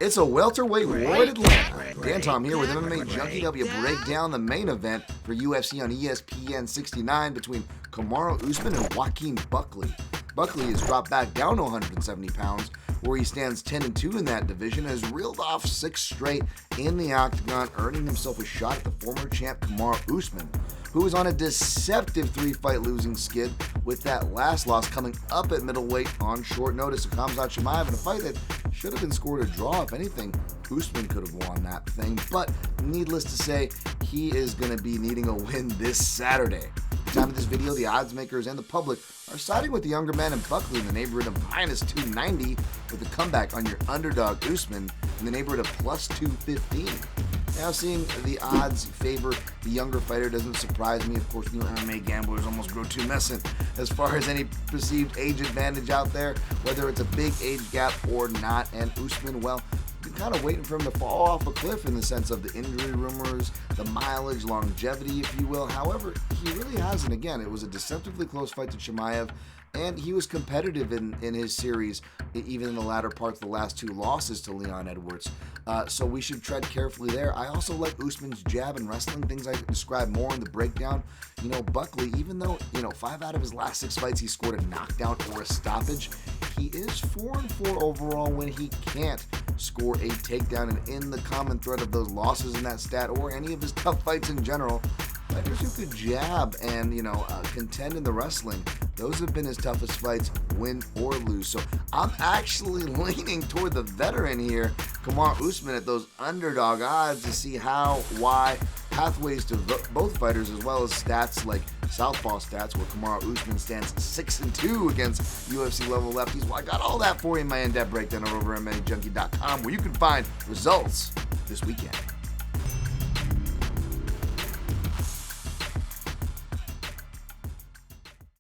It's a welterweight war at Atlanta. Dan Tom here with MMA Junkie to help you break down the main event for UFC on ESPN 69 between Kamaru Usman and Joaquin Buckley. Buckley has dropped back down to 170 pounds, where he stands 10-2 in that division, and has reeled off 6 straight in the octagon, earning himself a shot at the former champ Kamaru Usman, who is on a deceptive 3-fight losing skid, with that last loss coming up at middleweight on short notice. Khamzat Chimaev in a fight that should have been scored a draw. If anything, Usman could have won that thing, but needless to say, he is going to be needing a win this Saturday. At the time of this video, the odds makers and the public are siding with the younger man and Buckley in the neighborhood of minus 290, with a comeback on your underdog Usman in the neighborhood of plus 215. Now, seeing the odds favor the younger fighter doesn't surprise me. Of course, MMA gamblers almost grow tumescent as far as any perceived age advantage out there, whether it's a big age gap or not. And Usman, well, been kind of waiting for him to fall off a cliff in the sense of the injury rumors, the mileage, longevity, if you will. However, he really hasn't. Again, it was a deceptively close fight to Chimaev, and he was competitive in his series, even in the latter parts of the last 2 losses to Leon Edwards. So we should tread carefully there. I also like Usman's jab and wrestling, things I describe more in the breakdown. Buckley, even though, 5 out of his last 6 fights he scored a knockdown or a stoppage, he is 4-4 overall when he can't score a takedown. And in the common thread of those losses in that stat, or any of his tough fights in general, fighters who could jab and, contend in the wrestling, those have been his toughest fights, win or lose. So I'm actually leaning toward the veteran here, Kamaru Usman, at those underdog odds to see how, why, pathways to both fighters, as well as stats like Southpaw stats, where Kamaru Usman stands 6-2 against UFC level lefties. Well, I got all that for you in my in-depth breakdown over at MMAJunkie.com, where you can find results this weekend.